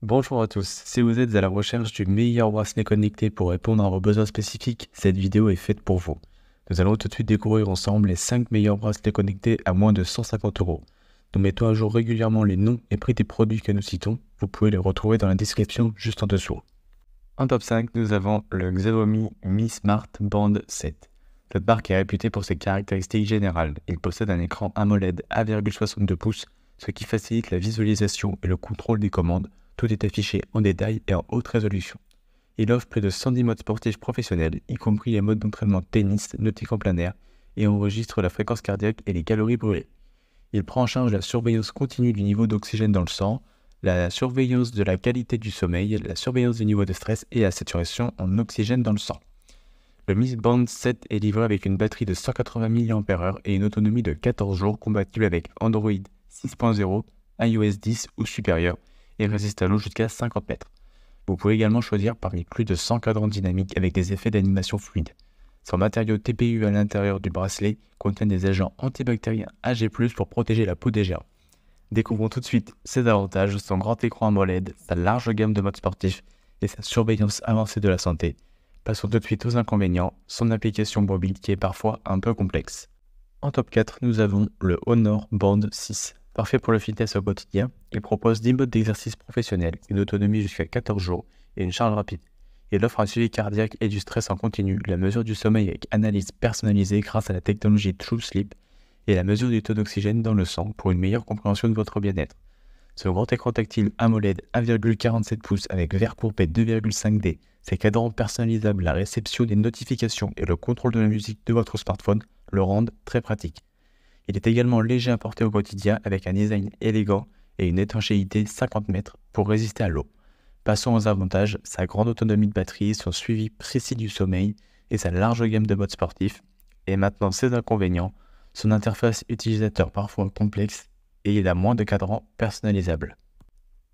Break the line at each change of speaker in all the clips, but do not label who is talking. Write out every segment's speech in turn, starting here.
Bonjour à tous, si vous êtes à la recherche du meilleur bracelet connecté pour répondre à vos besoins spécifiques, cette vidéo est faite pour vous. Nous allons tout de suite découvrir ensemble les 5 meilleurs bracelets connectés à moins de 150 €. Nous mettons à jour régulièrement les noms et prix des produits que nous citons, vous pouvez les retrouver dans la description juste en dessous. En top 5, nous avons le Xiaomi Mi Smart Band 7. Cette marque est réputée pour ses caractéristiques générales. Il possède un écran AMOLED 1,62 pouces, ce qui facilite la visualisation et le contrôle des commandes. Tout est affiché en détail et en haute résolution. Il offre plus de 110 modes sportifs professionnels, y compris les modes d'entraînement tennis, nautique en plein air, et enregistre la fréquence cardiaque et les calories brûlées. Il prend en charge la surveillance continue du niveau d'oxygène dans le sang, la surveillance de la qualité du sommeil, la surveillance du niveau de stress et la saturation en oxygène dans le sang. Le Mi Band 7 est livré avec une batterie de 180 mAh et une autonomie de 14 jours compatible avec Android 6.0, iOS 10 ou supérieur et résiste à l'eau jusqu'à 50 mètres. Vous pouvez également choisir parmi plus de 100 cadrans dynamiques avec des effets d'animation fluide. Son matériau TPU à l'intérieur du bracelet contient des agents antibactériens AG+, pour protéger la peau des germes. Découvrons tout de suite ses avantages, son grand écran AMOLED, sa large gamme de modes sportifs et sa surveillance avancée de la santé. Passons tout de suite aux inconvénients, son application mobile qui est parfois un peu complexe. En top 4, nous avons le Honor Band 6. Parfait pour le fitness au quotidien, il propose 10 modes d'exercice professionnel, une autonomie jusqu'à 14 jours et une charge rapide. Il offre un suivi cardiaque et du stress en continu, la mesure du sommeil avec analyse personnalisée grâce à la technologie True Sleep et la mesure du taux d'oxygène dans le sang pour une meilleure compréhension de votre bien-être. Ce grand écran tactile AMOLED 1,47 pouces avec verre courbé 2,5D, ses cadrans personnalisables, la réception des notifications et le contrôle de la musique de votre smartphone le rendent très pratique. Il est également léger à porter au quotidien avec un design élégant et une étanchéité 50 mètres pour résister à l'eau. Passons aux avantages, sa grande autonomie de batterie, son suivi précis du sommeil et sa large gamme de modes sportifs. Et maintenant ses inconvénients, son interface utilisateur parfois complexe et il a moins de cadrans personnalisables.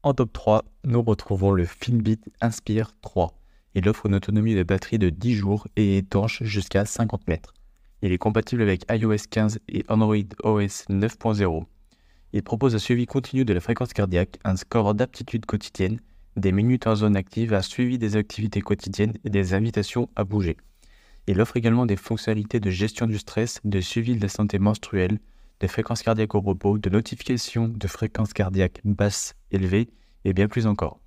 En top 3, nous retrouvons le Fitbit Inspire 3. Il offre une autonomie de batterie de 10 jours et étanche jusqu'à 50 mètres. Il est compatible avec iOS 15 et Android OS 9.0. Il propose un suivi continu de la fréquence cardiaque, un score d'aptitude quotidienne, des minutes en zone active, un suivi des activités quotidiennes et des invitations à bouger. Il offre également des fonctionnalités de gestion du stress, de suivi de la santé menstruelle, de fréquence cardiaque au repos, de notification de fréquence cardiaque basse, élevée et bien plus encore.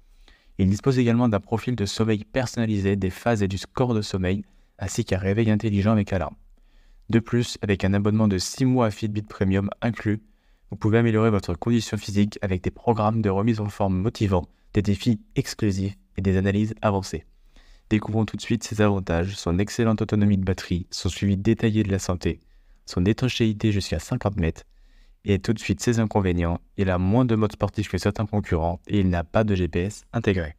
Il dispose également d'un profil de sommeil personnalisé, des phases et du score de sommeil, ainsi qu'un réveil intelligent avec alarme. De plus, avec un abonnement de 6 mois à Fitbit Premium inclus, vous pouvez améliorer votre condition physique avec des programmes de remise en forme motivants, des défis exclusifs et des analyses avancées. Découvrons tout de suite ses avantages, son excellente autonomie de batterie, son suivi détaillé de la santé, son étanchéité jusqu'à 50 mètres, et tout de suite ses inconvénients, il a moins de modes sportifs que certains concurrents et il n'a pas de GPS intégré.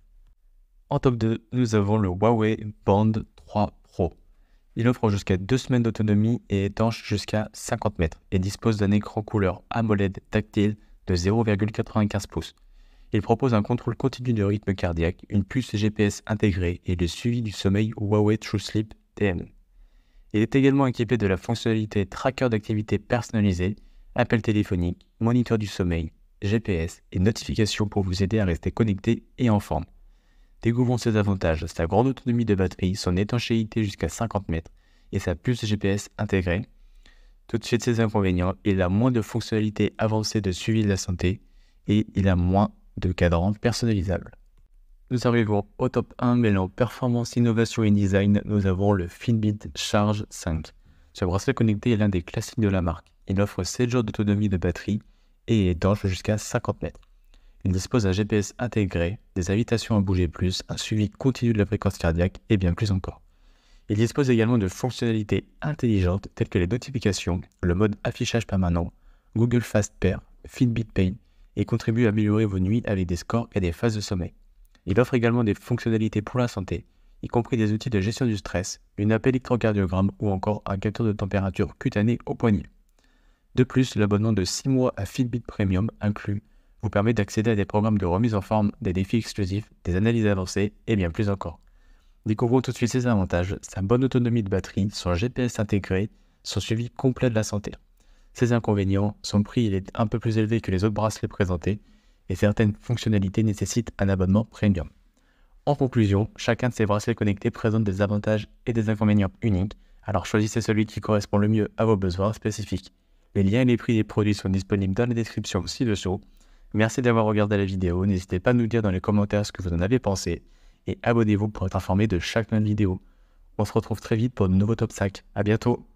En top 2, nous avons le Huawei Band 3 Pro. Il offre jusqu'à 2 semaines d'autonomie et étanche jusqu'à 50 mètres et dispose d'un écran couleur AMOLED tactile de 0,95 pouces. Il propose un contrôle continu du rythme cardiaque, une puce GPS intégrée et le suivi du sommeil Huawei True Sleep TM. Il est également équipé de la fonctionnalité tracker d'activité personnalisée, appel téléphonique, moniteur du sommeil, GPS et notifications pour vous aider à rester connecté et en forme. Découvrons ses avantages, sa grande autonomie de batterie, son étanchéité jusqu'à 50 mètres et sa puce GPS intégrée. Tout de suite ses inconvénients, il a moins de fonctionnalités avancées de suivi de la santé et il a moins de cadrans personnalisables. Nous arrivons au top 1, mêlant performance, innovation et design, nous avons le Fitbit Charge 5. Ce bracelet connecté est l'un des classiques de la marque. Il offre 7 jours d'autonomie de batterie et est étanche jusqu'à 50 mètres. Il dispose d'un GPS intégré, des invitations à bouger plus, un suivi continu de la fréquence cardiaque et bien plus encore. Il dispose également de fonctionnalités intelligentes telles que les notifications, le mode affichage permanent, Google Fast Pair, Fitbit Pay et contribue à améliorer vos nuits avec des scores et des phases de sommeil. Il offre également des fonctionnalités pour la santé, y compris des outils de gestion du stress, une app électrocardiogramme ou encore un capteur de température cutanée au poignet. De plus, l'abonnement de 6 mois à Fitbit Premium inclus vous permet d'accéder à des programmes de remise en forme, des défis exclusifs, des analyses avancées et bien plus encore. Découvrons tout de suite ses avantages, sa bonne autonomie de batterie, son GPS intégré, son suivi complet de la santé. Ses inconvénients, son prix il est un peu plus élevé que les autres bracelets présentés et certaines fonctionnalités nécessitent un abonnement premium. En conclusion, chacun de ces bracelets connectés présente des avantages et des inconvénients uniques, alors choisissez celui qui correspond le mieux à vos besoins spécifiques. Les liens et les prix des produits sont disponibles dans la description ci-dessous. Merci d'avoir regardé la vidéo, n'hésitez pas à nous dire dans les commentaires ce que vous en avez pensé, et abonnez-vous pour être informé de chaque nouvelle vidéo. On se retrouve très vite pour de nouveaux top 5. À bientôt!